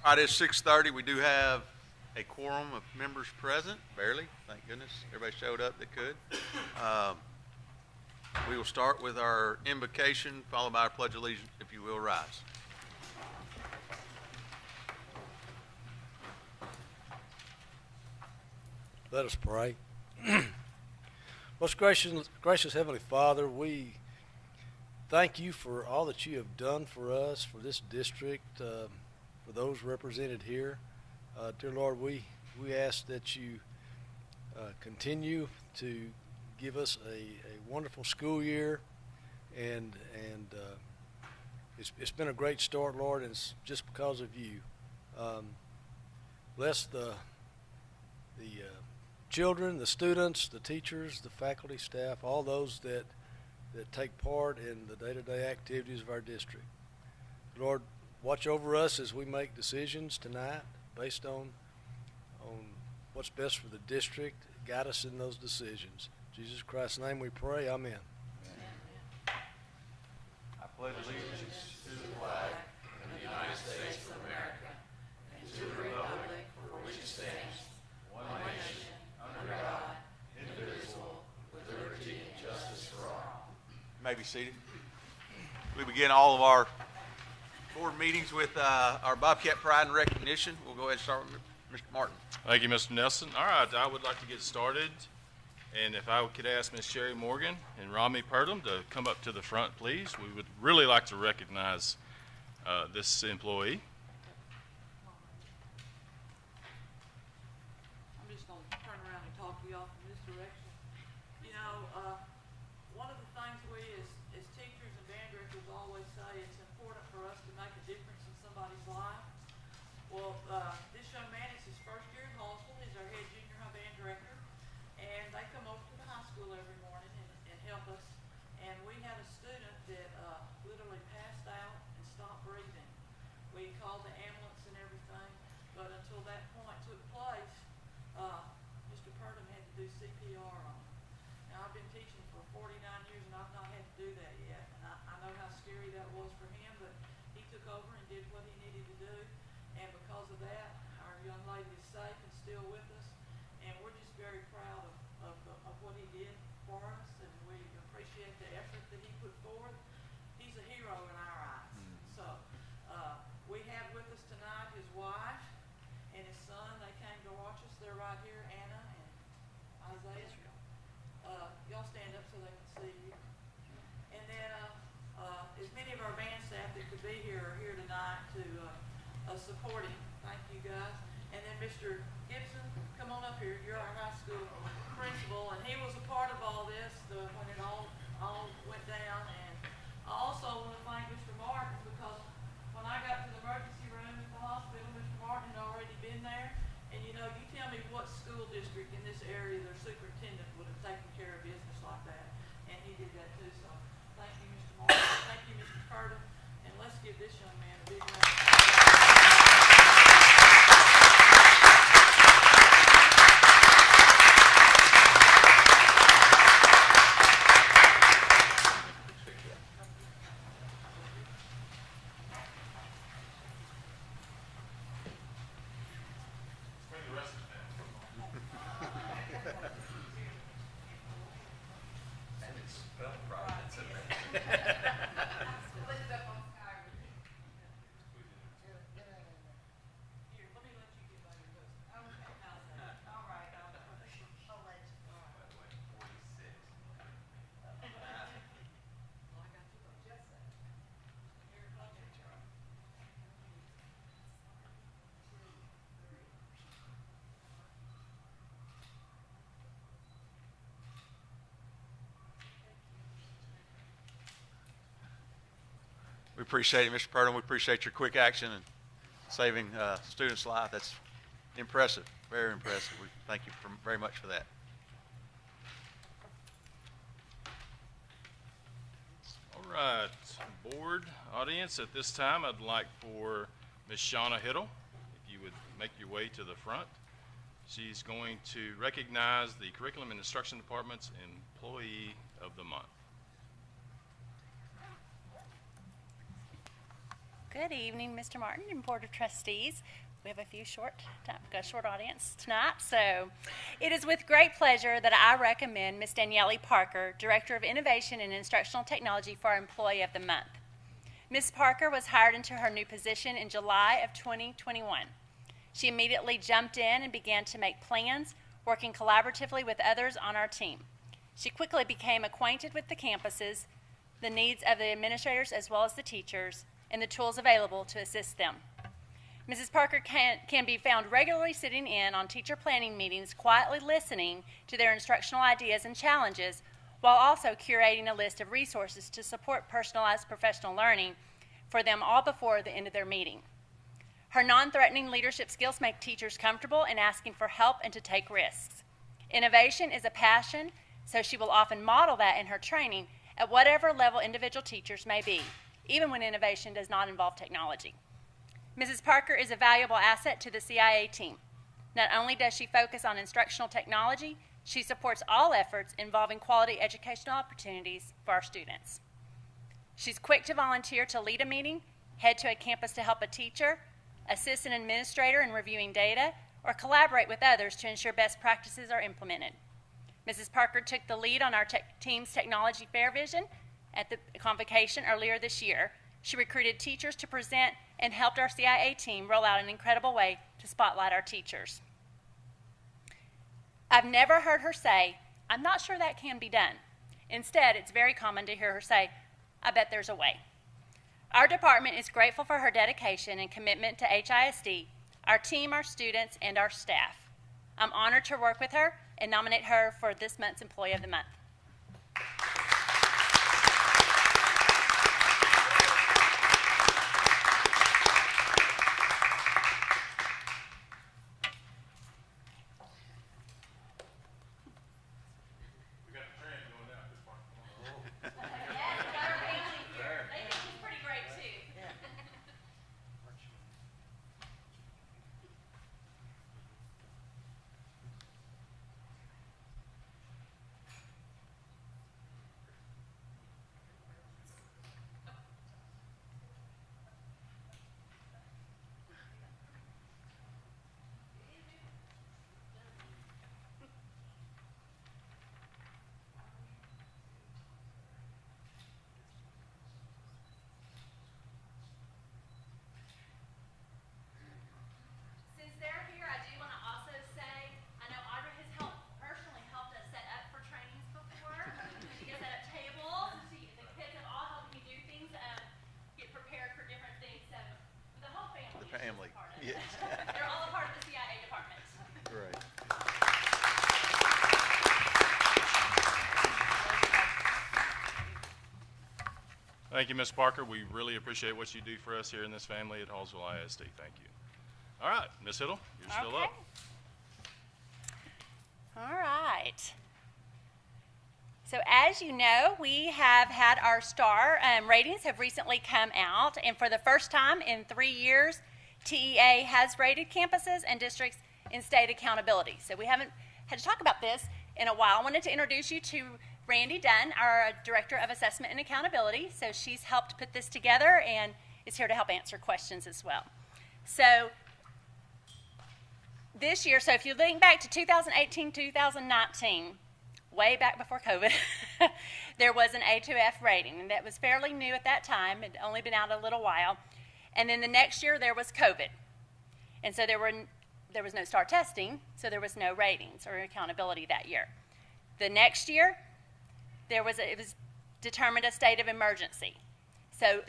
All right, it's 6:30. We do have a quorum of members present, barely, thank goodness. Everybody showed up that could. Um, We will start with our invocation, followed by our pledge of allegiance, if you will rise. Let us pray. Most gracious Heavenly Father, we thank you for all that you have done for us, for this district, for those represented here. Dear Lord, we ask that you continue to give us a wonderful school year, and it's been a great start, Lord, and it's just because of you. Bless the children, the students, the teachers, the faculty, staff, all those that take part in the day-to-day activities of our district. Lord, watch over us as we make decisions tonight based on what's best for the district. Guide us in those decisions. In Jesus Christ's name we pray. Amen. I pledge allegiance to the flag of the United States of America and to the republic for which it stands, one nation, under God, indivisible, with liberty and justice for all. You may be seated. We begin all of our board meetings with our Bobcat Pride and Recognition. We'll go ahead and start with Mr. Martin. Thank you, Mr. Nelson. All right, I would like to get started. And if I could ask Ms. Sherry Morgan and Rami Purdom to come up to the front, please. We would really like to recognize this employee. I'm just going to turn around and talk to y'all from this direction. You know, one of the things we as teachers and band directors always say, it's important for us to make a difference in somebody's life. Well, this young man is his first year at Hallsville. He's our head junior high band director. And they come over to the high school every morning and help us. And we had a student that literally passed out and stopped breathing. We called the ambulance and everything, but until that point took place, Mr. Purdom had to do CPR on him. Now, I've been teaching for 49 years and I've not had to do that yet. And I know how scary that was for him, but he took over and did what he needed to do. And because of that, our young lady is safe and still with us. And we're just very proud of what he did for us, and we appreciate the effort that he put forth. He's a hero in our eyes. So we have with us tonight his wife and his son. They came to watch us. They're right here, Anna and Isaiah. Y'all stand up so they can see you. And then as many of our band staff that could be here are here tonight to support him. Thank you, guys. And then Mr. Gibson, come on up here. You're our high school principal, and he was a part of all this when it all went down. And I also want to thank Mr. Martin, because when I got to the emergency room at the hospital, Mr. Martin had already been there. And you know, you tell me what school district in this area, their superintendent would have taken care of business like that, and he did that too. So thank you, Mr. Martin. Thank you, Mr. Purdom, and let's give this young man a big round of applause. We appreciate it, Mr. Purdom. We appreciate your quick action and saving students' life. That's impressive, very impressive. We thank you very much for that. All right, board, audience, at this time, I'd like for Ms. Shauna Hiddle, if you would make your way to the front. She's going to recognize the Curriculum and Instruction Department's Employee of the Month. Good Good evening, Mr. Martin and Board of Trustees. We have a few short audience tonight, so it is with great pleasure that I recommend Ms. Danielle Parker, Director of Innovation and Instructional Technology, for our Employee of the Month. Ms. Parker was hired into her new position in July of 2021. She immediately jumped in and began to make plans, working collaboratively with others on our team. She quickly became acquainted with the campuses, the needs of the administrators as well as the teachers, and the tools available to assist them. Mrs. Parker can be found regularly sitting in on teacher planning meetings, quietly listening to their instructional ideas and challenges, while also curating a list of resources to support personalized professional learning for them all before the end of their meeting. Her non-threatening leadership skills make teachers comfortable in asking for help and to take risks. Innovation is a passion, so she will often model that in her training at whatever level individual teachers may be, even when innovation does not involve technology. Mrs. Parker is a valuable asset to the CIA team. Not only does she focus on instructional technology, she supports all efforts involving quality educational opportunities for our students. She's quick to volunteer to lead a meeting, head to a campus to help a teacher, assist an administrator in reviewing data, or collaborate with others to ensure best practices are implemented. Mrs. Parker took the lead on our team's technology fair vision at the convocation earlier this year. She recruited teachers to present and helped our CIA team roll out an incredible way to spotlight our teachers. I've never heard her say, "I'm not sure that can be done." Instead, it's very common to hear her say, "I bet there's a way." Our department is grateful for her dedication and commitment to HISD, our team, our students, and our staff. I'm honored to work with her and nominate her for this month's Employee of the Month. Yes. They're all a part of the CIA department. Great. Thank you, Ms. Parker. We really appreciate what you do for us here in this family at Hallsville ISD. Thank you. All right, Ms. Hiddle, you're still up. All right. So as you know, we have had our star ratings have recently come out, and for the first time in 3 years, TEA has rated campuses and districts in state accountability. So we haven't had to talk about this in a while. I wanted to introduce you to Randy Dunn, our Director of Assessment and Accountability. So she's helped put this together and is here to help answer questions as well. So this year, so if you think back to 2018, 2019, way back before COVID, there was an A2F rating, and that was fairly new at that time. It had only been out a little while. And then the next year, there was COVID. And so there was no STAR testing, so there was no ratings or accountability that year. The next year, it was determined a state of emergency. So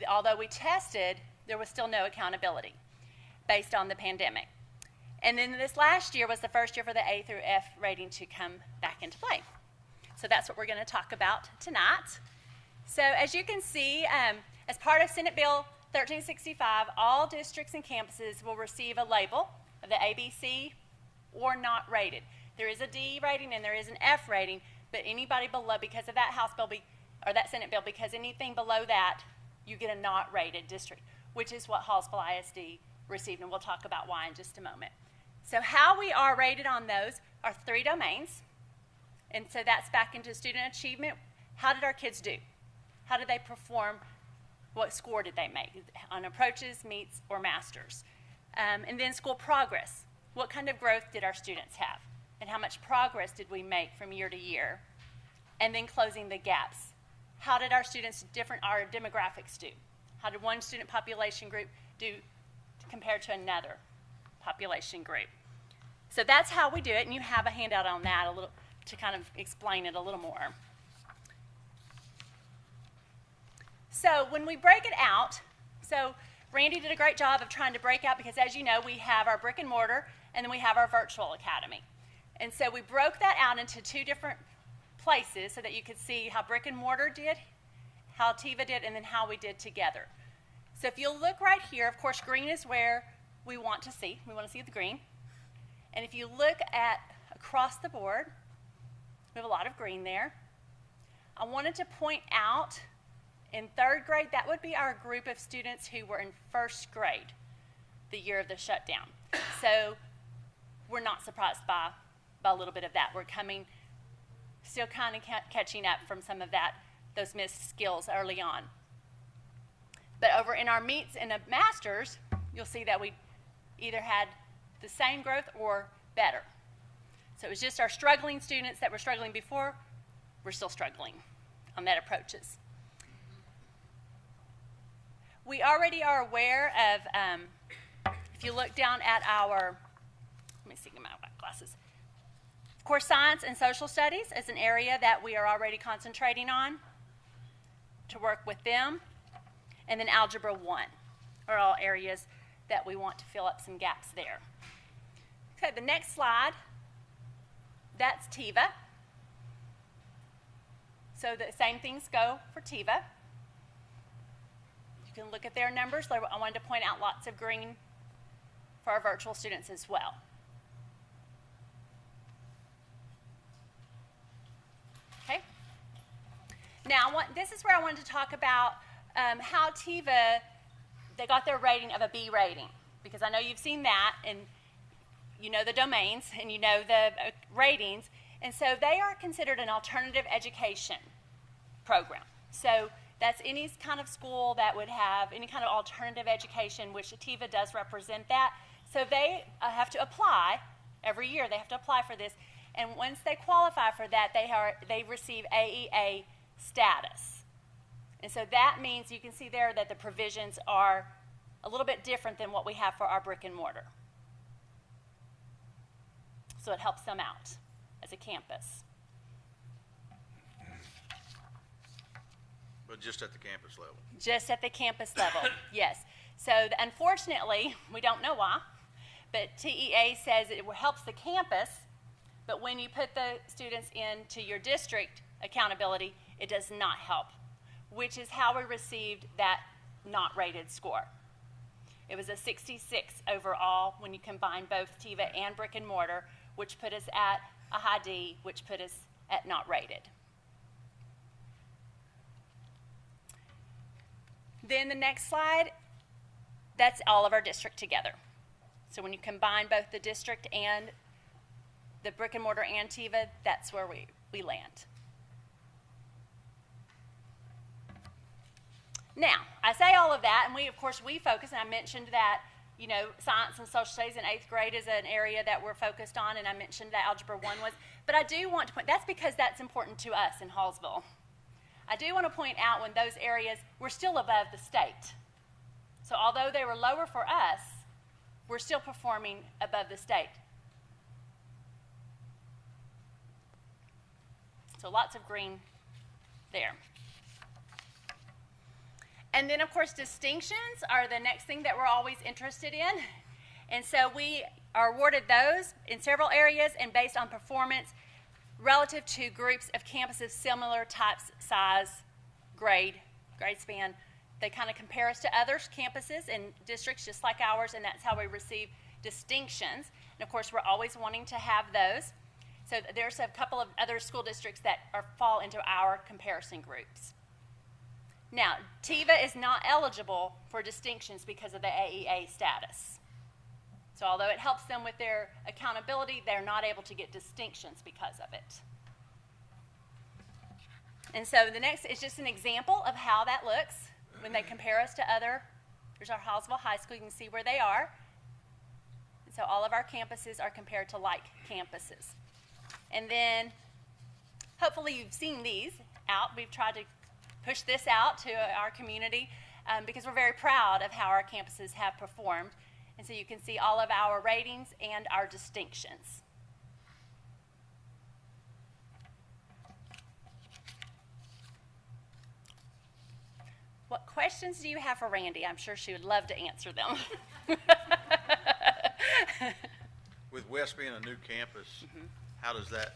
although we tested, there was still no accountability based on the pandemic. And then this last year was the first year for the A through F rating to come back into play. So that's what we're going to talk about tonight. So as you can see, as part of Senate Bill 1365, all districts and campuses will receive a label of the ABC or not rated. There is a D rating and there is an F rating, but anybody below, because of that House bill or that Senate bill, because anything below that, you get a not rated district, which is what Hallsville ISD received, and we'll talk about why in just a moment. So how we are rated on those are 3 domains, and so that's back into student achievement. How did our kids do? How did they perform What score did they make on approaches, meets, or masters? And then school progress. What kind of growth did our students have? And how much progress did we make from year to year? And then closing the gaps. How did our students, our demographics do? How did one student population group do compared to another population group? So that's how we do it, and you have a handout on that a little to kind of explain it a little more. So when we break it out, so Randy did a great job of trying to break out, because as you know, we have our brick and mortar and then we have our virtual academy. And so we broke that out into two different places so that you could see how brick and mortar did, how Tiva did, and then how we did together. So if you'll look right here, of course, green is where we want to see the green. And if you look at across the board, we have a lot of green there. I wanted to point out in third grade, that would be our group of students who were in first grade the year of the shutdown. So we're not surprised by a little bit of that. We're still kind of catching up from some of those missed skills early on. But over in our meets and the masters, you'll see that we either had the same growth or better. So it was just our struggling students that were struggling before, we're still struggling on that approaches. We already are aware of, if you look down at our, let me see my glasses. Of course, science and social studies is an area that we are already concentrating on to work with them. And then Algebra 1 are all areas that we want to fill up some gaps there. Okay, the next slide, that's Tiva. So the same things go for Tiva. You can look at their numbers. I wanted to point out lots of green for our virtual students as well. Okay. Now, this is where I wanted to talk about how Tiva, they got their rating of a B rating, because I know you've seen that, and you know the domains, and you know the ratings, and so they are considered an alternative education program. So that's any kind of school that would have any kind of alternative education, which Tiva does represent that. So they have to apply every year. They have to apply for this, and once they qualify for that, they receive AEA status. And so that means you can see there that the provisions are a little bit different than what we have for our brick and mortar. So it helps them out as a campus. But just at the campus level. Just at the campus level, yes. So unfortunately, we don't know why, but TEA says it helps the campus, but when you put the students into your district accountability, it does not help, which is how we received that not rated score. It was a 66 overall when you combine both Tiva and brick and mortar, which put us at a high D, which put us at not rated. Then the next slide, that's all of our district together. So when you combine both the district and the brick and mortar and Tiva, that's where we land. Now, I say all of that, and we focus, and I mentioned that, you know, science and social studies in 8th grade is an area that we're focused on, and I mentioned that Algebra 1 was, but I do want to point, that's because that's important to us in Hallsville. I do want to point out when those areas, we're still above the state. So although they were lower for us, we're still performing above the state. So lots of green there. And then, of course, distinctions are the next thing that we're always interested in. And so we are awarded those in several areas and based on performance relative to groups of campuses similar types, size, grade span. They kind of compare us to other campuses and districts just like ours, and that's how we receive distinctions. And, of course, we're always wanting to have those. So there's a couple of other school districts that fall into our comparison groups. Now, Tiva is not eligible for distinctions because of the AEA status. So although it helps them with their accountability, they're not able to get distinctions because of it. And so the next is just an example of how that looks when they compare us to there's our Hallsville High School, you can see where they are. And so all of our campuses are compared to like campuses. And then, hopefully you've seen these out. We've tried to push this out to our community because we're very proud of how our campuses have performed. And so you can see all of our ratings and our distinctions. What questions do you have for Randy? I'm sure she would love to answer them. With West being a new campus, how's that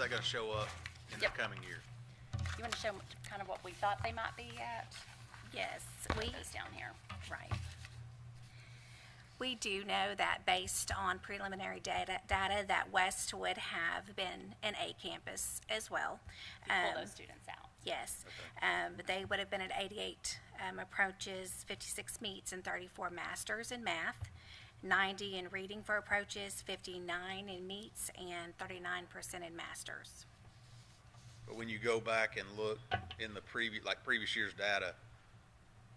going to show up in the coming year? You want to show them kind of what we thought they might be at? Yes, It's down here. right. We do know that based on preliminary data that West would have been an A campus as well. Pull those students out. Yes, but they would have been at 88 approaches, 56 meets, and 34 masters in math, 90 in reading for approaches, 59 in meets, and 39% in masters. But when you go back and look in the previous year's data,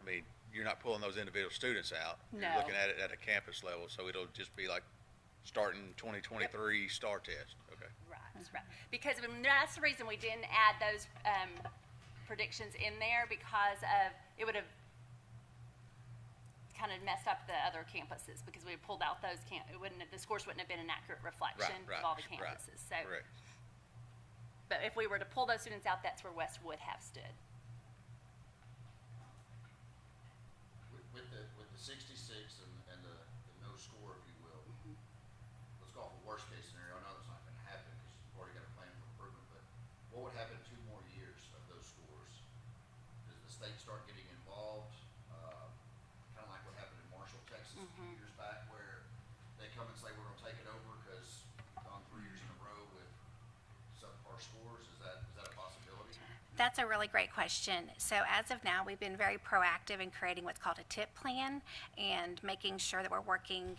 I mean, you're not pulling those individual students out. No. You're looking at it at a campus level, so it'll just be like starting 2023 STAR test. Okay. Right, that's right. Because that's the reason we didn't add those predictions in there, because of it would have kind of messed up the other campuses, because we pulled out those the scores wouldn't have been an accurate reflection of all the campuses. So, correct. but if we were to pull those students out, that's where West would have stood. With the 66 and the no score, if you will, let's go off a worst case scenario. I know that's not going to happen because you've already got a plan for improvement, but what would happen 2 more years of those scores? Does the state start getting involved? Kind of like what happened in Marshall, Texas a few years back, where they come and say, we're going to take it over because we've gone 3 years in a row with subpar scores. Is that a possibility? That's a really great question. So as of now, we've been very proactive in creating what's called a TIP plan and making sure that we're working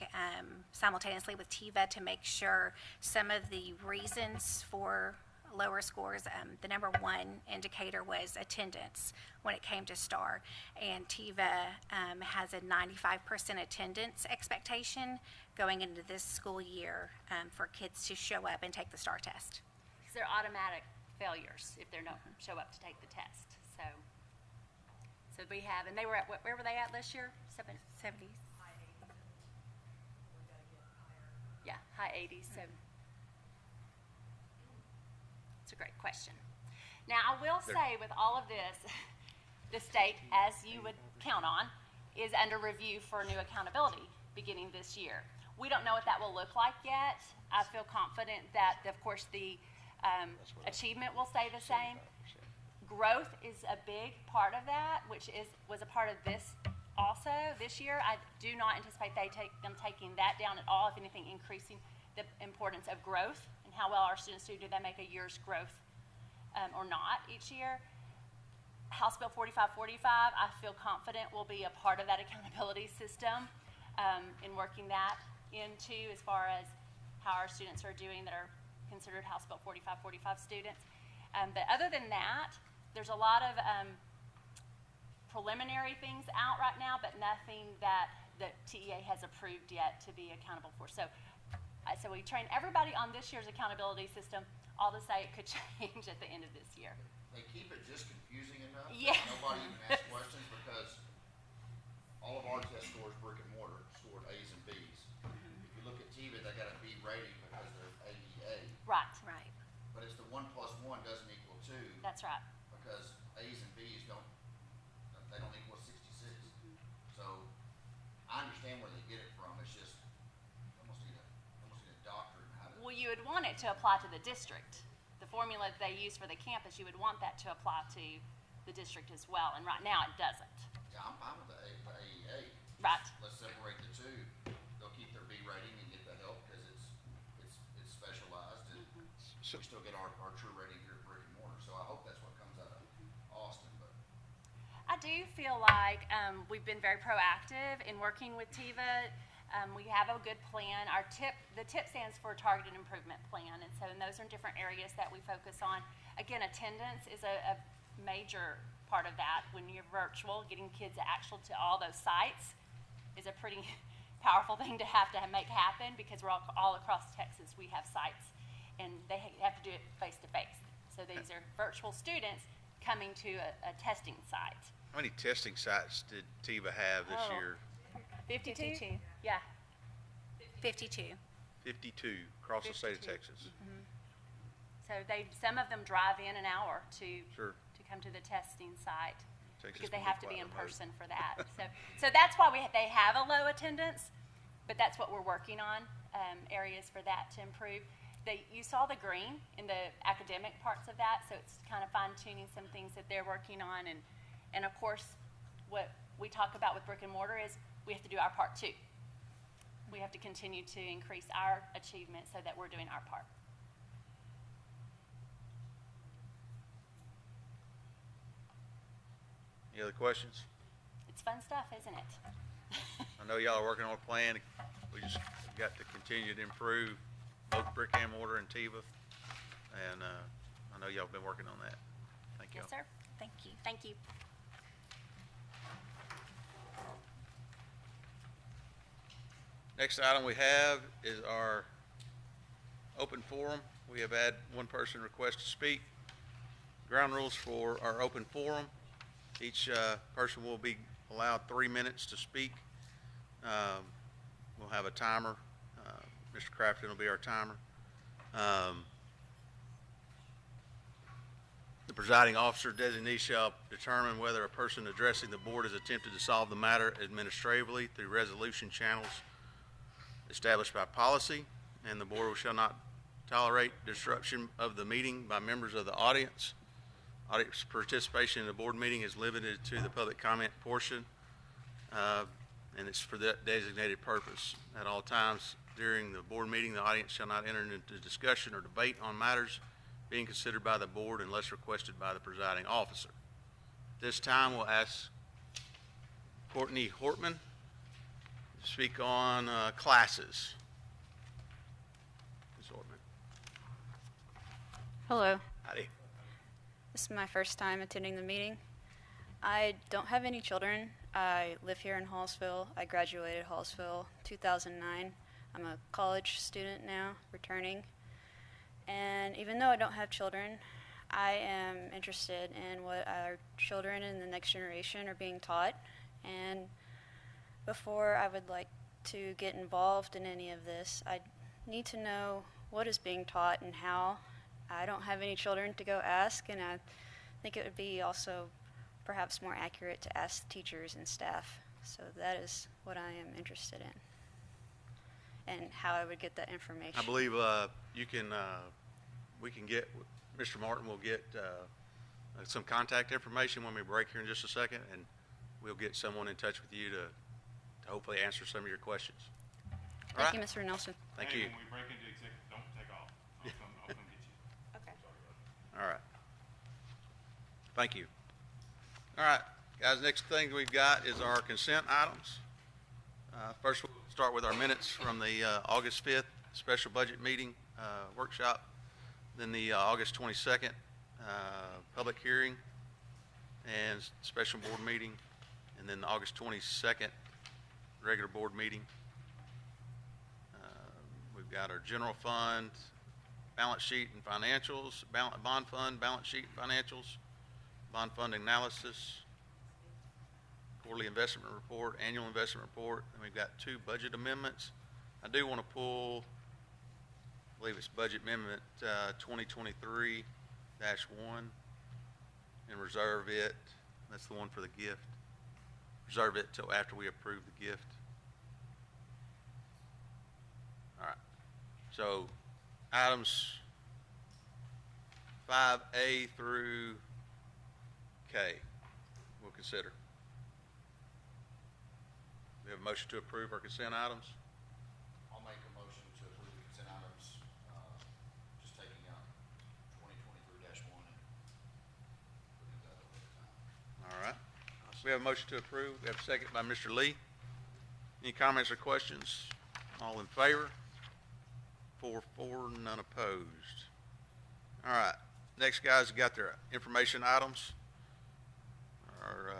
simultaneously with TIVA to make sure some of the reasons for lower scores, the number one indicator was attendance when it came to STAR. And TIVA has a 95% attendance expectation going into this school year for kids to show up and take the STAR test. Because they're automatic failures if they don't show up to take the test. So we have, and they were at, where were they at this year? 70s? Yeah, high 80s. So it's a great question. Now, I will say with all of this, the state, as you would count on, is under review for new accountability beginning this year. We don't know what that will look like yet. I feel confident that, of course, the achievement will stay the same. Growth is a big part of that, which was a part of this also this year. I do not anticipate them taking that down at all. If anything, increasing the importance of growth and how well our students do. Do they make a year's growth or not each year? House Bill 4545, I feel confident will be a part of that accountability system in working that into as far as how our students are doing that are considered House Bill 4545 students. But other than that, there's a lot of preliminary things out right now, but nothing that the TEA has approved yet to be accountable for. So we train everybody on this year's accountability system, all to say it could change at the end of this year. They keep it just confusing enough Yeah. that nobody even asks questions, because all of our test scores, brick and mortar, scored A's and B's. If you look at TIVA, they got a B rating because they're AEA, Right. Right. but it's the 1 + 1 doesn't equal 2 That's right. because A's and B's don't equal 66. So I understand where they get it from. It's just almost need a doctorate in how to. Well, you would want it to apply to the district. The formula that they use for the campus, you would want that to apply to the district as well. And right now, it doesn't. Yeah, I'm fine with the AEA. Right. Let's separate the two. They'll keep their B rating and get the help because it's specialized, and we still get our true rating here at brick and mortar. So I hope that's what comes out of Austin. But I do feel like we've been very proactive in working with TIVA. We have a good plan. The TIP stands for Targeted Improvement Plan, and those are different areas that we focus on. Again, attendance is a major part of that. When you're virtual, getting kids actual to all those sites is a pretty powerful thing to make happen, because we're all across Texas. We have sites, and they have to do it face to face. So these are virtual students coming to a testing site. How many testing sites did TIVA have this Oh. year? 52? Yeah. 52. 52 across the state of 52. Texas. So some of them drive in an hour to Sure. come to the testing site, Texas because they can have to quite be in remote. person for that. So that's why they have a low attendance, but that's what we're working on, areas for that to improve. You saw the green in the academic parts of that, so it's kind of fine-tuning some things that they're working on. And of course, what we talk about with brick and mortar is we have to do our part too. We have to continue to increase our achievement so that we're doing our part. Any other questions? It's fun stuff, isn't it? I know y'all are working on a plan. We just got to continue to improve both brick and mortar and TIVA. And I know y'all been working on that. Thank you. Yes, sir. Thank you. Thank you. Next item we have is our open forum. We have had one person request to speak. Ground rules for our open forum. Each person will be allowed 3 minutes to speak. We'll have a timer. Mr. Crafton will be our timer. The presiding officer designee shall determine whether a person addressing the board has attempted to solve the matter administratively through resolution channels established by policy, and the board shall not tolerate disruption of the meeting by members of the audience. Audience participation in the board meeting is limited to the public comment portion, and it's for that designated purpose. At all times during the board meeting, the audience shall not enter into discussion or debate on matters being considered by the board unless requested by the presiding officer. This time we'll ask Courtney Hortman to speak on classes. Ms. Hortman. Hello. Howdy. This is my first time attending the meeting. I don't have any children. I live here in Hallsville. I graduated Hallsville 2009. I'm a college student now, returning. And even though I don't have children, I am interested in what our children in the next generation are being taught. And before I would like to get involved in any of this, I need to know what is being taught and how. I don't have any children to go ask, and I think it would be also perhaps more accurate to ask teachers and staff. So that is what I am interested in, and how I would get that information. I believe you can, we can get, Mr. Martin will get some contact information when we break here in just a second, and we'll get someone in touch with you to hopefully answer some of your questions. All Thank right? you, Mr. Nelson. Thank Hey, you. when we break into executive, don't take off. I'll come get you. Okay. All right. Thank you. All right, guys, next thing we've got is our consent items. First, we'll start with our minutes from the August 5th special budget meeting workshop, then the August 22nd public hearing and special board meeting, and then the August 22nd regular board meeting. We've got our general fund, balance sheet and financials, bond fund, balance sheet and financials, bond fund analysis, quarterly investment report, annual investment report, and we've got 2 budget amendments. I do want to pull, I believe it's budget amendment 2023-1 and reserve it. That's the one for the gift. Reserve it till after we approve the gift. All right. So items 5A through K, we'll consider. We have a motion to approve our consent items. I'll make a motion to approve the consent items, just taking out 2023-1 and looking at that over time. All right. We have a motion to approve. We have a second by Mr. Lee. Any comments or questions? All in favor? 4, none opposed. All right. Next, guys, got their information items. our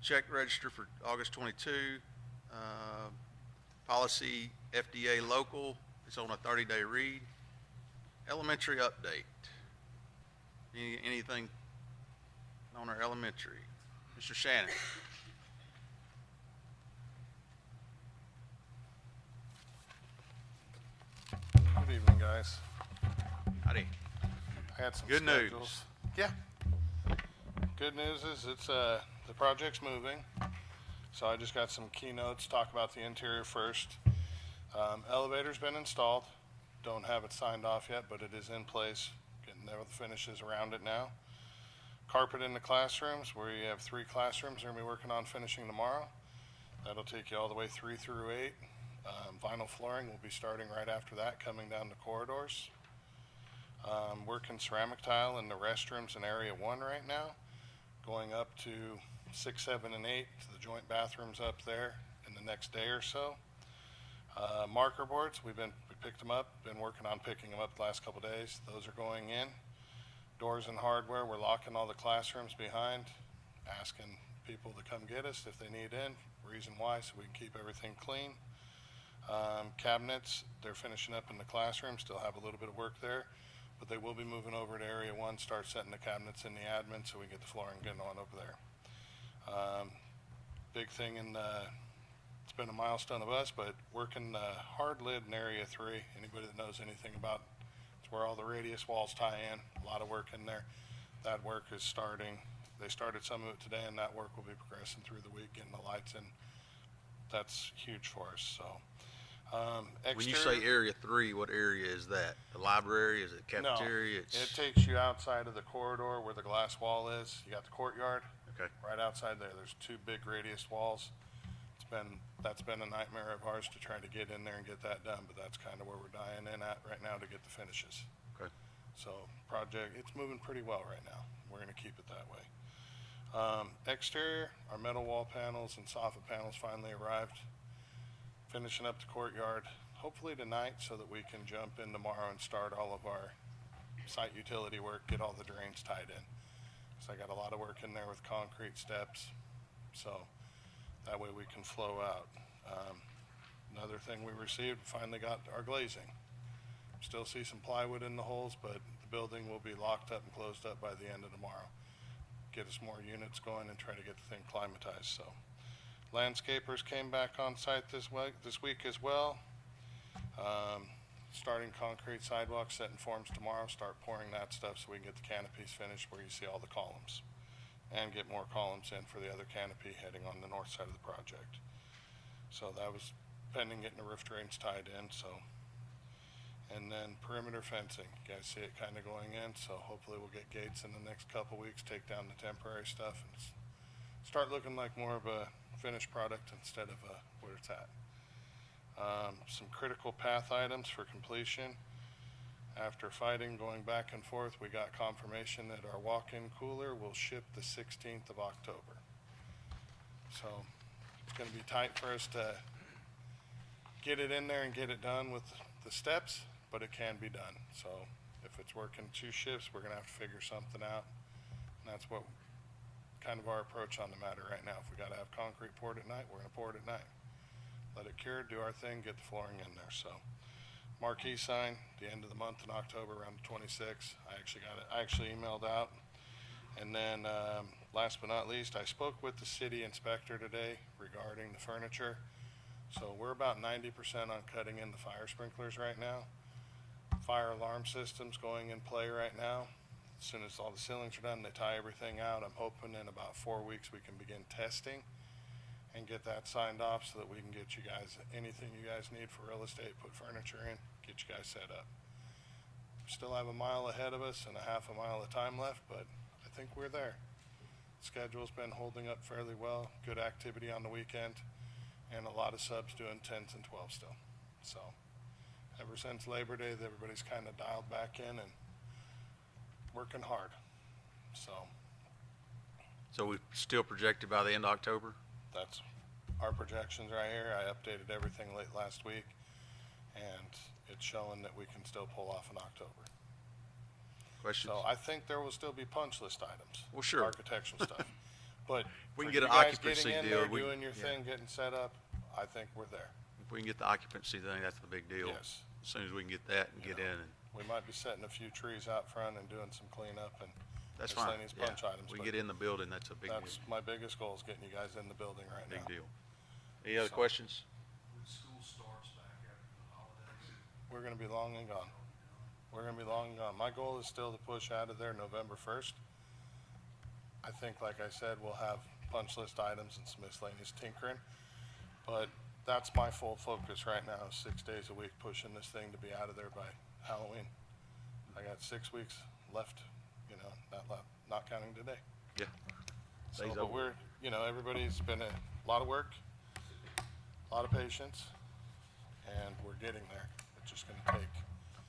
check register for August 22. Policy FDA local is on a 30-day read. Elementary update. Anything on our elementary? Mr. Shannon. Good evening, guys. Howdy. I had some Good schedules. news. Yeah. Good news is it's the project's moving. So I just got some keynotes. Talk about the interior first. Elevator's been installed. Don't have it signed off yet, but it is in place. Getting there with the finishes around it now. Carpet in the classrooms. We have 3 classrooms we're going to be working on finishing tomorrow. That'll take you all the way 3 through 8. Vinyl flooring will be starting right after that, coming down the corridors. Working ceramic tile in the restrooms in area 1 right now, going up to 6, 7, and 8 to the joint bathrooms up there in the next day or so. Marker boards, we picked them up, been working on picking them up the last couple days. Those are going in. Doors and hardware, we're locking all the classrooms behind, asking people to come get us if they need in. Reason why, so we can keep everything clean. Cabinets, they're finishing up in the classroom, still have a little bit of work there, but they will be moving over to area 1, start setting the cabinets in the admin so we can get the flooring getting on over there. Big thing it's been a milestone of us, but working hard lid in area 3. Anybody that knows anything about it's where all the radius walls tie in, a lot of work in there. That work is starting. They started some of it today, and that work will be progressing through the week, getting the lights in. That's huge for us. So, When you say area 3, what area is that? The library? Is it cafeteria? No, it takes you outside of the corridor where the glass wall is. You got the courtyard. Okay. Right outside there, there's 2 big radius walls. That's been a nightmare of ours to try to get in there and get that done, but that's kind of where we're dying in at right now to get the finishes. Okay. So project, it's moving pretty well right now. We're going to keep it that way. Exterior, our metal wall panels and soffit panels finally arrived. Finishing up the courtyard, hopefully tonight, so that we can jump in tomorrow and start all of our site utility work, get all the drains tied in. So I got a lot of work in there with concrete steps, so that way we can flow out. Another thing we received, finally got our glazing. Still see some plywood in the holes, but the building will be locked up and closed up by the end of tomorrow. Get us more units going and try to get the thing climatized. So, landscapers came back on site this week as well. Starting concrete sidewalks, setting forms tomorrow. Start pouring that stuff so we can get the canopies finished where you see all the columns, and get more columns in for the other canopy heading on the north side of the project. So that was pending getting the roof drains tied in. So. And then perimeter fencing, you guys see it kind of going in, so hopefully we'll get gates in the next couple weeks, take down the temporary stuff, and start looking like more of a finished product instead of where it's at. Some critical path items for completion. After fighting, going back and forth, we got confirmation that our walk-in cooler will ship the 16th of October. So it's going to be tight for us to get it in there and get it done with the steps, but it can be done. So if it's working 2 shifts, we're going to have to figure something out. And that's what kind of our approach on the matter right now. If we got to have concrete poured at night, we're going to pour it at night. Let it cure, do our thing, get the flooring in there. So marquee sign, the end of the month in October, around the 26th. I actually got it. I actually emailed out. And then last but not least, I spoke with the city inspector today regarding the furniture. So we're about 90% on cutting in the fire sprinklers right now. Fire alarm systems going in play right now. As soon as all the ceilings are done, they tie everything out. I'm hoping in about 4 weeks we can begin testing and get that signed off so that we can get you guys anything you guys need for real estate, put furniture in, get you guys set up. Still have a mile ahead of us and a half a mile of time left, but I think we're there. Schedule's been holding up fairly well. Good activity on the weekend. And a lot of subs doing 10s and 12s still. So ever since Labor Day, everybody's kind of dialed back in and working hard. So we still projected by the end of October? That's our projections right here. I updated everything late last week, and it's showing that we can still pull off in October. Questions? So I think there will still be punch list items. Well, sure. Architectural stuff. But We can for get you an guys occupancy getting in deal, there, we- doing your yeah. thing, getting set up, I think we're there. If we can get the occupancy thing, that's the big deal. Yes. As soon as we can get that and You get know, in, and We might be setting a few trees out front and doing some cleanup and that's fine. miscellaneous Yeah. punch items. We but get in the building, that's a big deal. That's my biggest goal, is getting you guys in the building right now. Big deal. Any other So- questions? When school starts back after the holidays, We're gonna be long and gone. We're gonna be long and gone. My goal is still to push out of there November 1st. I think, like I said, we'll have punch list items and some miscellaneous tinkering. But that's my full focus right now, is 6 days a week, pushing this thing to be out of there by Halloween. I got 6 weeks left, you know, not counting today. Yeah. So, Days but over. we're, you know, everybody's been a lot of work, a lot of patience, and we're getting there. It's just gonna take.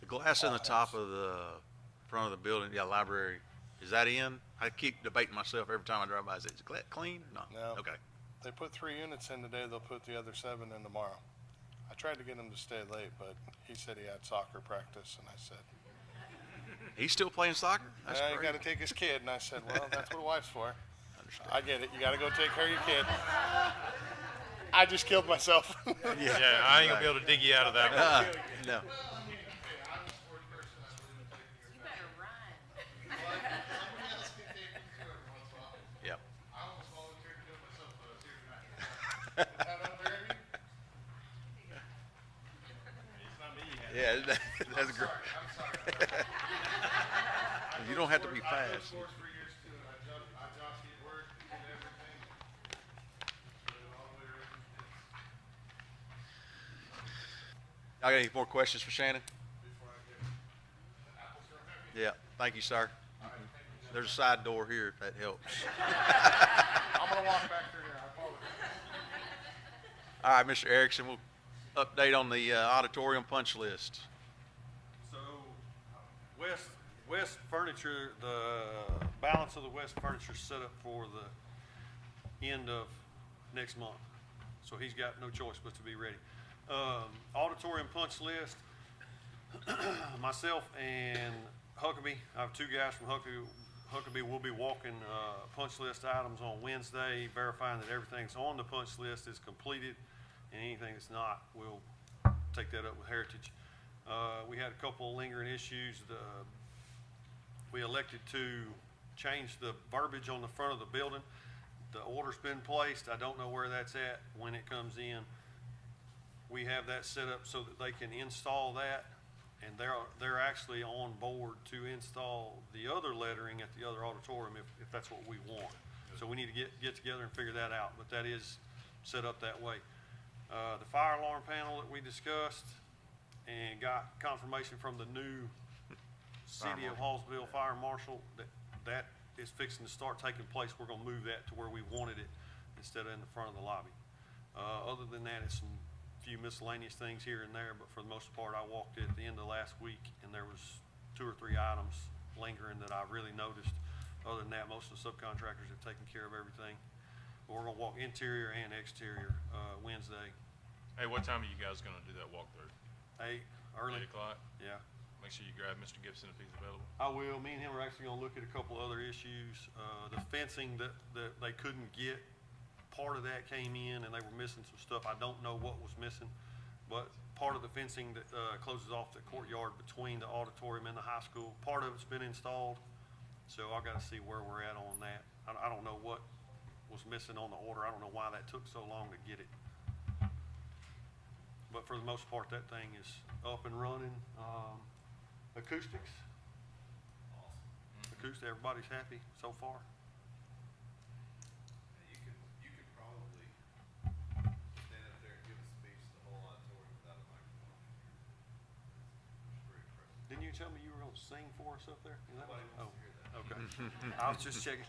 The glass in the all top hands. of the front of the building, yeah, library, is that in? I keep debating myself every time I drive by. Is it clean? No. No. Okay. They put 3 units in today, they'll put the other 7 in tomorrow. I tried to get him to stay late, but he said he had soccer practice, and I said, He's still playing soccer? That's yeah, you great. gotta take his kid, and I said, well, that's what a wife's for. Understand. I get it, you gotta go take care of your kid. I just killed myself. Yeah, I ain't gonna be able to dig you out of that one. No. You better run. Yeah. I almost volunteered to do it myself, but I was here tonight. Is that unfair of you? Yeah, that's great. I'm sorry. You don't have to be I played fast. sports for years too. I jockeyed work and everything. Did it all the way around. Y'all got any more questions for Shannon? Before I get the apples from him. Yeah, thank you, sir. There's a side door here if that helps. I'm gonna walk back through here. I apologize. All right, Mr. Erickson, we'll update on the auditorium punch list. So, West Furniture, the balance of the West Furniture set up for the end of next month. So he's got no choice but to be ready. Auditorium punch list, myself and Huckabee, I have 2 guys from Huckabee will be walking punch list items on Wednesday, verifying that everything's on the punch list is completed, and anything that's not, we'll take that up with Heritage. We had a couple of lingering issues. We elected to change the verbiage on the front of the building. The order's been placed. I don't know where that's at when it comes in. We have that set up so that they can install that, and they're actually on board to install the other lettering at the other auditorium if that's what we want. So we need to get together and figure that out, but that is set up that way. The fire alarm panel that we discussed and got confirmation from the new City of Hallsville Fire Marshal that is fixing to start taking place. We're gonna move that to where we wanted it instead of in the front of the lobby. Other than that, it's some few miscellaneous things here and there, but for the most part, I walked it at the end of last week and there was 2 or 3 items lingering that I really noticed. Other than that, most of the subcontractors have taken care of everything. But we're gonna walk interior and exterior, Wednesday, Hey, what time are you guys gonna do that walkthrough? 8 early. 8 o'clock? Yeah. Make sure you grab Mr. Gibson if he's available. I will. Me and him are actually gonna look at a couple other issues. The fencing that they couldn't get, part of that came in and they were missing some stuff. I don't know what was missing, but part of the fencing that closes off the courtyard between the auditorium and the high school, part of it's been installed. So I gotta see where we're at on that. I don't know what was missing on the order. I don't know why that took so long to get it. But for the most part, that thing is up and running. Acoustics. Acoustic, everybody's happy so far. You could probably stand up there and give a speech to the whole auditorium without a microphone. It's pretty impressive. Didn't you tell me you were gonna sing for us up there? Is that- Nobody wants to hear that. Okay. I was just checking.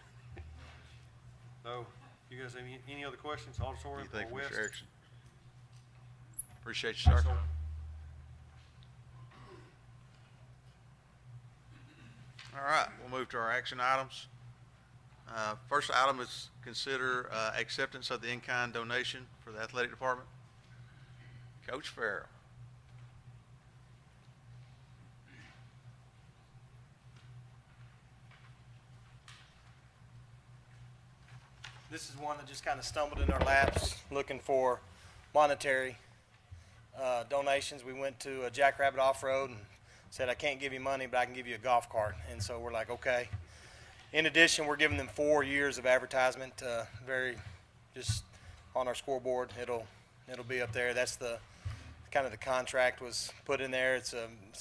So, you guys have any other questions, What do auditorium you think, or West? Mr. Erickson? Appreciate you, sir. All right, we'll move to our action items. First item is consider acceptance of the in-kind donation for the athletic department. Coach Farrell. This is one that just kind of stumbled in our laps looking for monetary donations. We went to Jackrabbit Off-Road and said, I can't give you money, but I can give you a golf cart. And so we're like, okay. In addition, we're giving them 4 years of advertisement, just on our scoreboard. It'll be up there. That's the kind of the contract was put in there. It's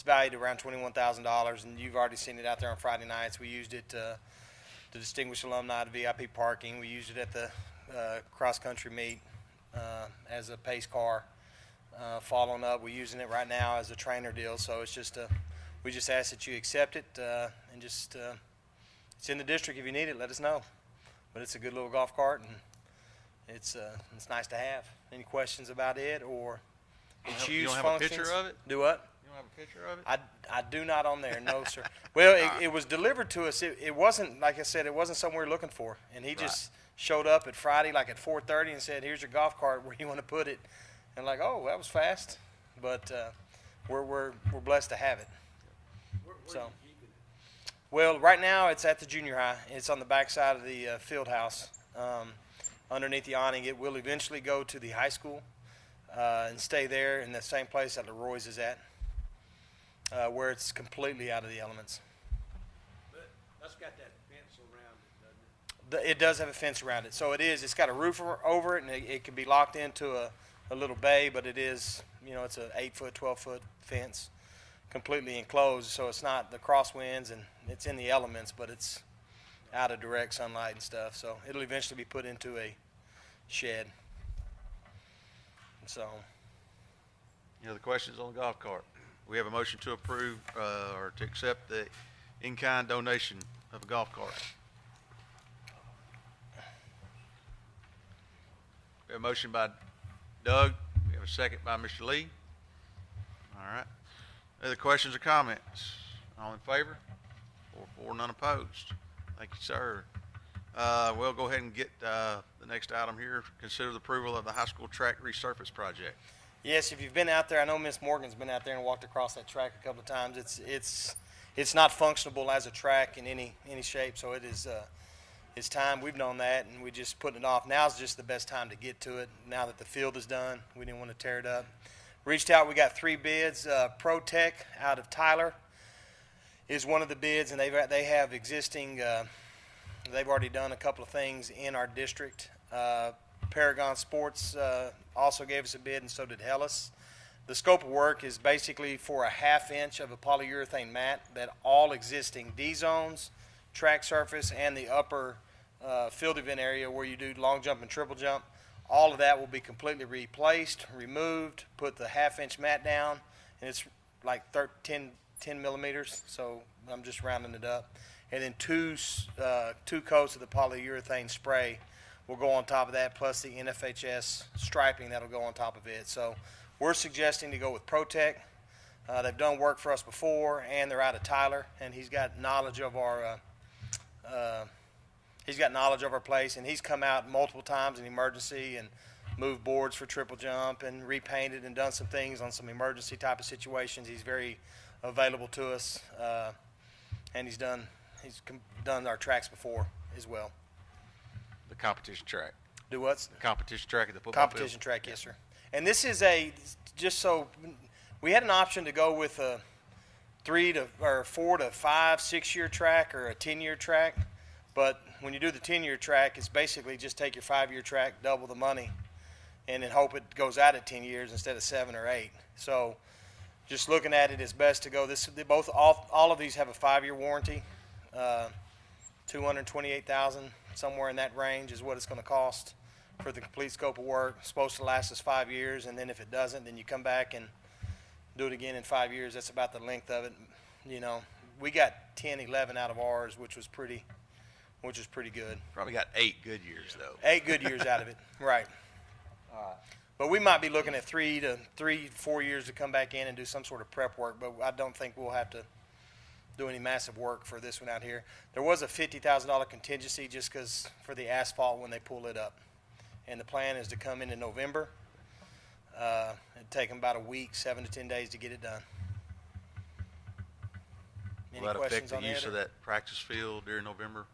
valued around $21,000, and you've already seen it out there on Friday nights. We used it to distinguish alumni to VIP parking. We used it at the cross-country meet as a pace car. Following up, we're using it right now as a trainer deal. So it's just we just ask that you accept it and just it's in the district. If you need it, let us know. But it's a good little golf cart, and it's nice to have. Any questions about it or its use You don't have functions? a picture of it? Do what? You don't have a picture of it? I do not on there, no, sir. Well, it was delivered to us. It wasn't, like I said, it wasn't something we were looking for. And he just showed up at Friday, like at 4:30, and said, here's your golf cart. Where do you want to put it? And like, oh, that was fast. But we're blessed to have it. Where So. are you keeping it? Well, right now it's at the junior high. It's on the back side of the field house underneath the awning. It will eventually go to the high school and stay there in the same place that Leroy's is at, where it's completely out of the elements. But that's got that fence around it, doesn't it? It does have a fence around it. So it's got a roof over it, and it can be locked into a little bay, but it is, it's a 8-foot, 12-foot fence, completely enclosed. So it's not the crosswinds, and it's in the elements, but it's out of direct sunlight and stuff. So it'll eventually be put into a shed. So, Any other questions on the golf cart? We have a motion to approve or to accept the in-kind donation of a golf cart. We have a motion by Doug. We have a second by Mr. Lee. All right. Other questions or comments? All in favor? 4-4, none opposed. Thank you, sir. We'll go ahead and get the next item here. Consider the approval of the high school track resurface project. yes, if you've been out there, I know Miss Morgan's been out there and walked across that track a couple of times. It's not functionable as a track in any shape, so it is. It's time. We've known that, and we just putting it off. Now's just the best time to get to it. Now that the field is done, we didn't want to tear it up. Reached out. We got 3 bids. ProTech out of Tyler is one of the bids, and they have existing. They've already done a couple of things in our district. Paragon Sports also gave us a bid, and so did Hellas. The scope of work is basically for a 1/2 inch of a polyurethane mat that all existing D-zones, track surface, and the upper field event area where you do long jump and triple jump, all of that will be completely replaced, removed, put the 1/2 inch mat down, and it's like 10 millimeters, so I'm just rounding it up. And then two coats of the polyurethane spray will go on top of that, plus the NFHS striping that'll go on top of it. So we're suggesting to go with ProTech. They've done work for us before, and they're out of Tyler, and he's got knowledge of our place, and he's come out multiple times in emergency and moved boards for triple jump and repainted and done some things on some emergency type of situations. He's very available to us, and he's done our tracks before as well. The competition track. Do what's The competition track at the football competition field. track? Yes, sir. And this is just so we had an option to go with a 4 to 5, 6 year track or a 10-year track. But when you do the 10-year track, it's basically just take your 5-year track, double the money, and then hope it goes out at 10 years instead of 7 or 8. So just looking at it, it's best to go. All of these have a 5-year warranty. $228,000, somewhere in that range, is what it's going to cost for the complete scope of work. It's supposed to last us 5 years, and then if it doesn't, then you come back and do it again in 5 years. That's about the length of it. We got 10, 11 out of ours, which was pretty good. Probably got 8 good years, though. 8 good years out of it, right. But we might be looking at 4 years to come back in and do some sort of prep work, but I don't think we'll have to do any massive work for this one out here. There was a $50,000 contingency just because for the asphalt when they pull it up. And the plan is to come in November. It'd take them about a week, 7 to 10 days to get it done. Any Will that affect questions the on use that? of that practice field during November?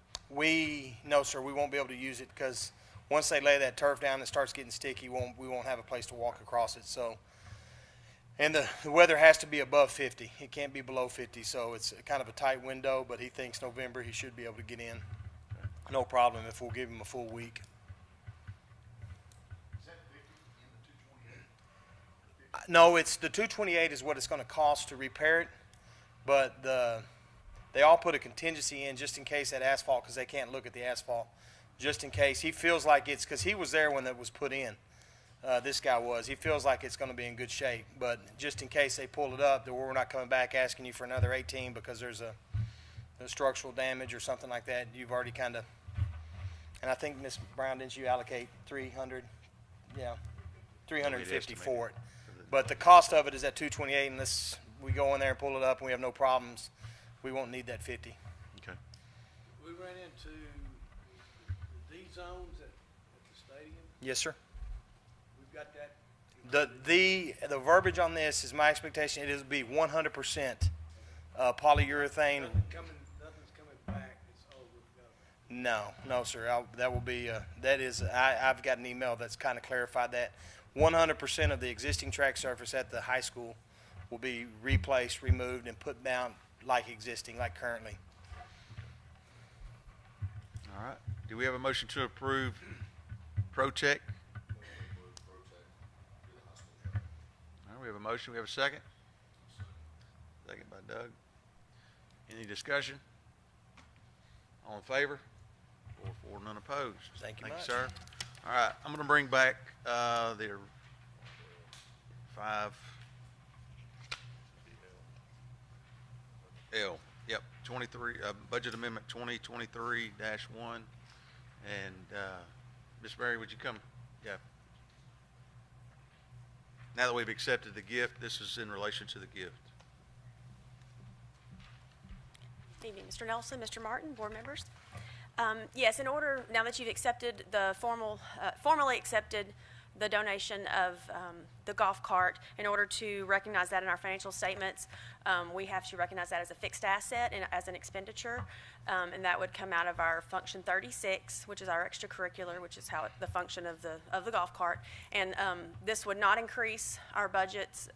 No, sir, we won't be able to use it because once they lay that turf down, it starts getting sticky. We won't have a place to walk across it. So, and the weather has to be above 50. It can't be below 50. So it's kind of a tight window. But he thinks November he should be able to get in. No problem if we'll give him a full week. Is that 50 in the 228? No, it's the 228 is what it's going to cost to repair it, but they all put a contingency in just in case that asphalt, because they can't look at the asphalt, just in case. He feels like it's, because he was there when it was put in. This guy was. He feels like it's going to be in good shape, but just in case they pull it up, we're not coming back asking you for another 18 because there's a structural damage or something like that. You've already kind of, and I think Ms. Brown, didn't you allocate 300? Yeah, 350 for it. But the cost of it is at 228, unless we go in there and pull it up and we have no problems, we won't need that 50. Okay. We ran into the D zones at the stadium. Yes, sir. We've got that. The verbiage on this is my expectation. It is be 100% polyurethane. Nothing's coming back. It's over. No, sir. That will be. That is. I've got an email that's kind of clarified that 100% of the existing track surface at the high school will be replaced, removed, and put down like existing, like currently. All right. Do we have a motion to approve ProTech? All right, we have a motion. We have a second. Second by Doug. Any discussion? All in favor? 4, none opposed. Thank you Thank much. you, sir. All right, I'm going to bring back their 5L. Yep, 23 budget amendment 2023-1. And Ms. Mary, would you come? Yeah. Now that we've accepted the gift, this is in relation to the gift. Good evening, Mr. Nelson, Mr. Martin, board members. Yes, in order, now that you've accepted the formally accepted the donation of the golf cart, in order to recognize that in our financial statements, we have to recognize that as a fixed asset and as an expenditure, and that would come out of our function 36, which is our extracurricular, which is how the function of the golf cart, and this would not increase our budgets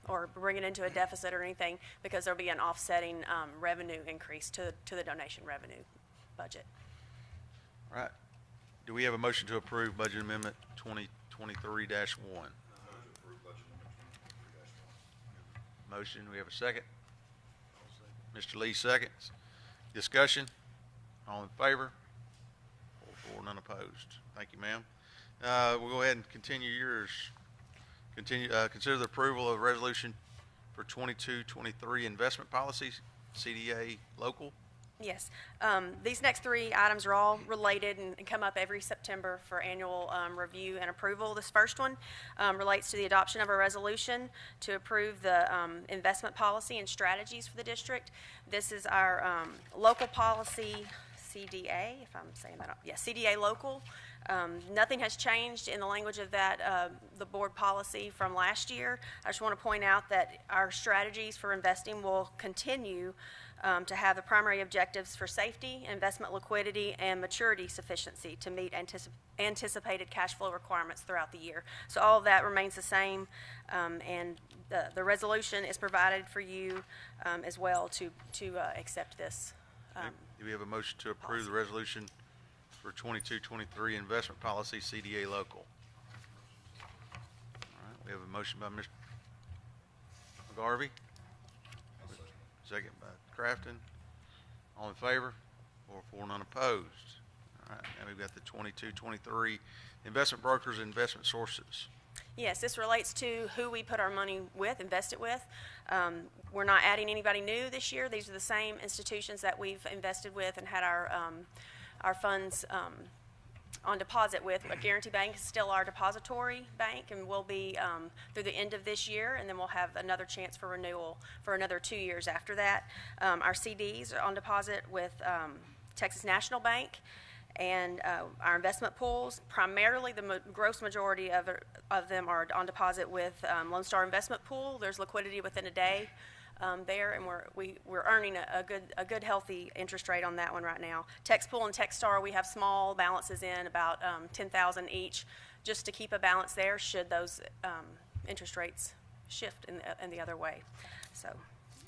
or bring it into a deficit or anything, because there'll be an offsetting revenue increase to the donation revenue budget. All right. Do we have a motion to approve budget amendment 2023-1? Motion. We have a second. Mr. Lee seconds. Discussion. All in favor? 4, none opposed. Thank you, ma'am. We'll go ahead and continue yours. Consider the approval of resolution for 22-23 investment policies, CDA local. Yes. These next 3 items are all related and come up every September for annual review and approval. This first one relates to the adoption of a resolution to approve the investment policy and strategies for the district. This is our local policy, CDA, if I'm saying that. Yeah, CDA local. Nothing has changed in the language of that, the board policy from last year. I just want to point out that our strategies for investing will continue to have the primary objectives for safety, investment liquidity, and maturity sufficiency to meet anticipated cash flow requirements throughout the year. So all of that remains the same, and the resolution is provided for you as well to accept this. Do we have a motion to approve the resolution for 22-23 investment policy, CDA local? All right, we have a motion by Mr. McGarvey. Second by Crafton. All in favor? 4, none opposed. All right, now we've got the 22-23 investment brokers and investment sources. Yes, this relates to who we put our money with, invest it with. We're not adding anybody new this year. These are the same institutions that we've invested with and had our funds on deposit with. But Guarantee Bank is still our depository bank and will be through the end of this year, and then we'll have another chance for renewal for another 2 years after that. Our CDs are on deposit with Texas National Bank, and our investment pools, primarily the gross majority of them are on deposit with Lone Star Investment Pool. There's liquidity within a day there, and we're earning a good healthy interest rate on that one right now. TexPool and Techstar, we have small balances in, about 10,000 each, just to keep a balance there should those interest rates shift in the other way. So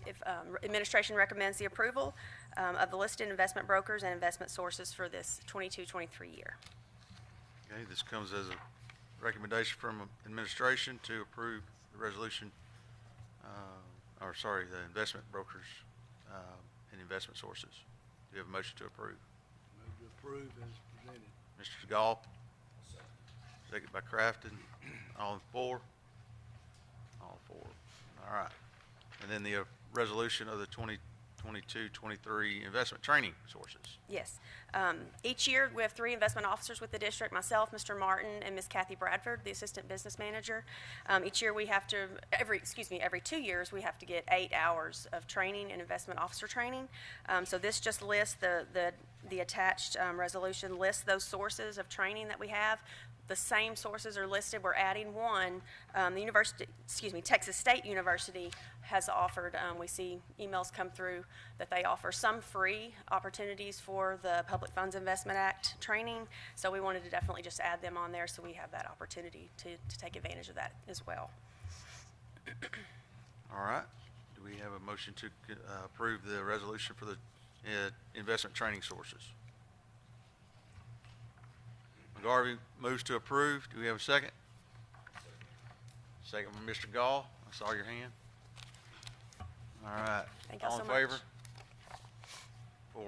if administration recommends the approval of the listed investment brokers and investment sources for this 22-23 year. Okay, this comes as a recommendation from administration to approve the resolution, the investment brokers and investment sources. Do you have a motion to approve? Move to approve as presented. Mr. Gall? Second by Crafton. All in four? All four. All right. And then the resolution of the 2022-23 investment training sources. Yes. Each year, we have 3 investment officers with the district, myself, Mr. Martin, and Ms. Kathy Bradford, the assistant business manager. Each year, we have to, every 2 years, we have to get 8 hours of training and investment officer training. So this just lists the attached resolution lists those sources of training that we have. The same sources are listed. We're adding one. Texas State University has offered, we see emails come through that they offer some free opportunities for the Public Funds Investment Act training. So we wanted to definitely just add them on there so we have that opportunity to take advantage of that as well. All right. Do we have a motion to approve the resolution for the investment training sources? McGarvey moves to approve. Do we have a second? Second from Mr. Gall. I saw your hand. All right. Thank you all so in much. favor? 4-4,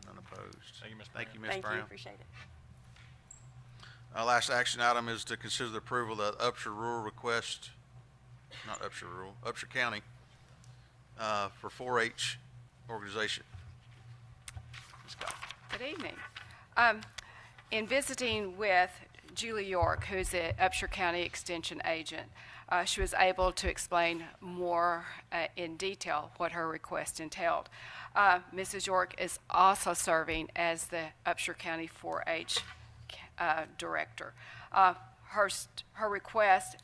none opposed. Thank you, Ms. Thank you, Ms. Thank Brown. you. Appreciate it. Our last action item is to consider the approval of the Upshur Rural request, not Upshur Rural, Upshur County, for 4-H organization. Ms. Scott. Good evening. In visiting with Julie York, who's the Upshur County Extension agent, she was able to explain more in detail what her request entailed. Mrs. York is also serving as the Upshur County 4-H director. Her request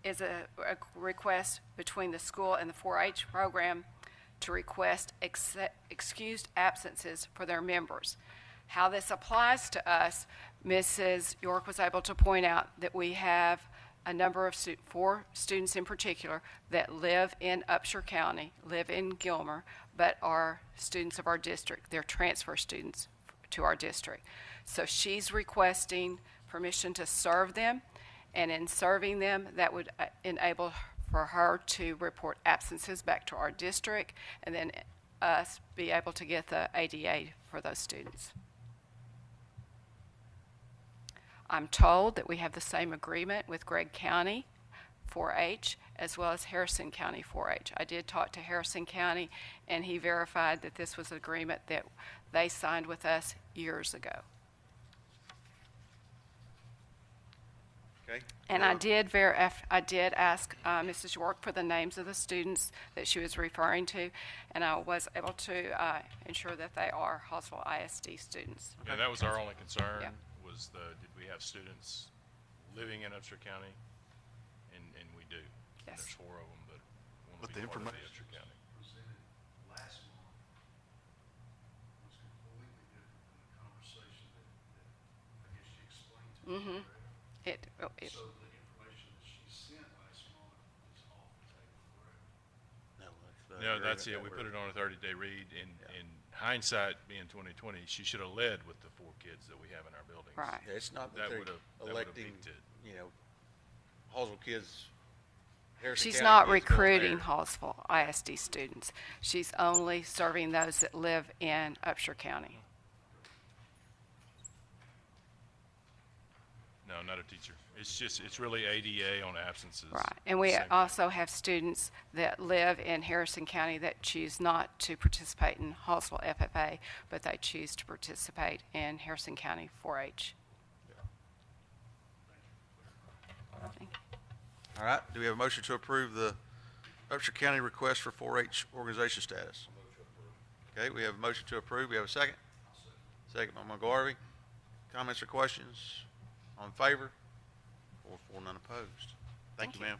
is a request between the school and the 4-H program to request excused absences for their members. How this applies to us, Mrs. York was able to point out that we have a number of 4 students in particular that live in Upshur County, live in Gilmer, but are students of our district. They're transfer students to our district. So she's requesting permission to serve them, and in serving them, that would enable for her to report absences back to our district, and then us be able to get the ADA for those students. I'm told that we have the same agreement with Gregg County 4-H as well as Harrison County 4-H. I did talk to Harrison County, and he verified that this was an agreement that they signed with us years ago. Okay. And I did ask Mrs. York for the names of the students that she was referring to, and I was able to ensure that they are Hallsville ISD students. Yeah, that was our only concern. Yeah. Was did we have students living in Upshur County? And we do. Yes. There's 4 of them, but want But to the be part of the information- Upshur County. Presented last month was completely different than the conversation that I guess she explained to me. correct? So the information that she sent last month is off the table, correct? No, No, that's it. We put it on a 30-day read. In hindsight, being 2020, she should have led with the 4 kids that we have in our buildings. Right. Yeah, it's not That that would've they're electing, peaked it. Hallsville kids. Harrison She's County not kids going recruiting there. Hallsville ISD students. She's only serving those that live in Upshur County. No, not a teacher. It's really ADA on absences. Right. And we Same. also have students that live in Harrison County that choose not to participate in Hallsville FFA, but they choose to participate in Harrison County 4-H. Thank you. All right, do we have a motion to approve the Upshur County request for 4-H organization status? Okay, we have a motion to approve. We have a second? Second by McGarvey. Comments or questions? All in favor? 4-4, none opposed. Thank you, ma'am.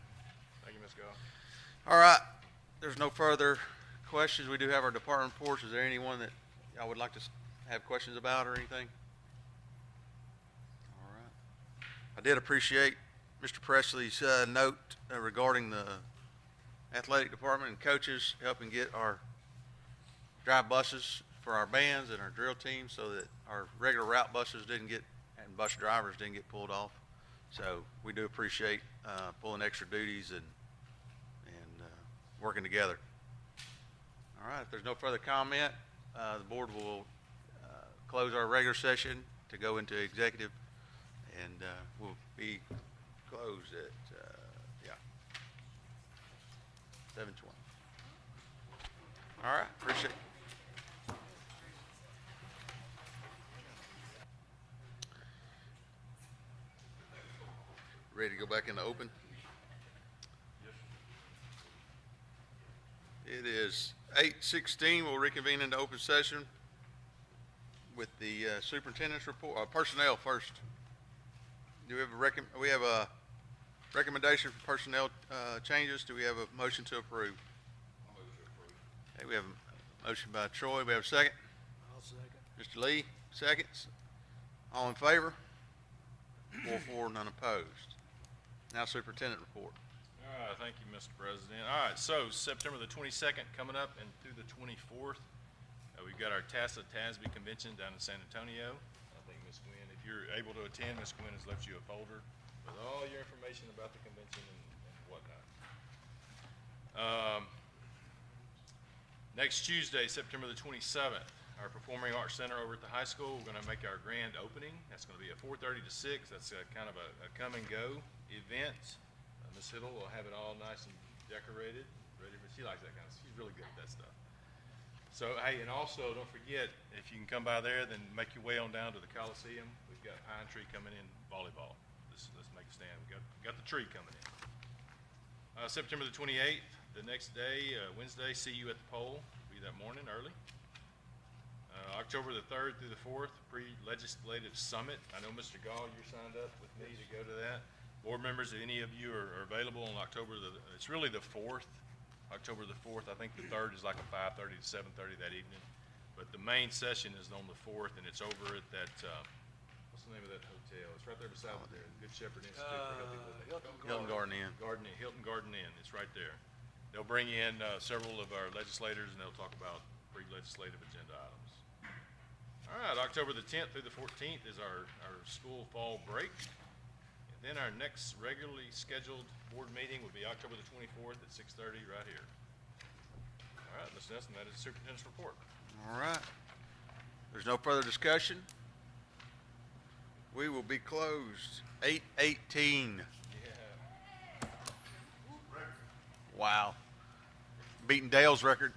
Thank you, Ms. Goff. All right, there's no further questions. We do have our department reports. Is there anyone that y'all would like to have questions about or anything? All right. I did appreciate Mr. Presley's note regarding the athletic department and coaches helping get our drive buses for our bands and our drill teams so that our regular route buses didn't get, and bus drivers didn't get pulled off. So we do appreciate pulling extra duties and working together. All right, if there's no further comment, the board will close our regular session to go into executive, and we'll be closed at 7:20. All right, appreciate it. Ready to go back into open? It is 8:16. We'll reconvene into open session with the superintendent's report. Personnel first. Do we have a recommendation for personnel changes? Do we have a motion to approve? I'll move to approve. Okay, we have a motion by Troy. We have a second. I'll second. Mr. Lee, seconds. All in favor? 4 for, none opposed. Now superintendent report. All right, thank you, Mr. President. All right, so September the 22nd coming up and through the 24th, we've got our TASBY convention down in San Antonio. I think Ms. Gwynn, if you're able to attend, Ms. Gwynn has left you a folder with all your information about the convention and whatnot. Next Tuesday, September the 27th, our Performing Arts Center over at the high school, we're going to make our grand opening. That's going to be at 4:30 to 6. That's kind of a come and go event. Ms. Hiddle will have it all nice and decorated, ready for. She likes that kind of stuff. She's really good at that stuff. So, hey, and also don't forget, if you can come by there, then make your way on down to the Coliseum. We've got Pine Tree coming in volleyball. Let's make a stand. We got the tree coming in. September the 28th, the next day, Wednesday, see you at the poll. Be that morning early. October the 3rd through the 4th, pre-legislative summit. I know Mr. Gall, you're signed up with me to go to that. Board members, if any of you are available on it's really the 4th, October the 4th. I think the 3rd is like a 5:30 to 7:30 that evening. But the main session is on the 4th, and it's over at that, what's the name of that hotel? It's right there beside the Good Shepherd Institute for Healthy Living. Hilton Garden Inn. Hilton Garden Inn. It's right there. They'll bring in several of our legislators, and they'll talk about pre-legislative agenda items. All right, October the 10th through the 14th is our school fall break. Then our next regularly scheduled board meeting will be October the 24th at 6:30 right here. All right, Ms. Nelson, that is the superintendent's report. All right. There's no further discussion. We will be closed 8:18. Yeah. Wow. Beating Dale's record.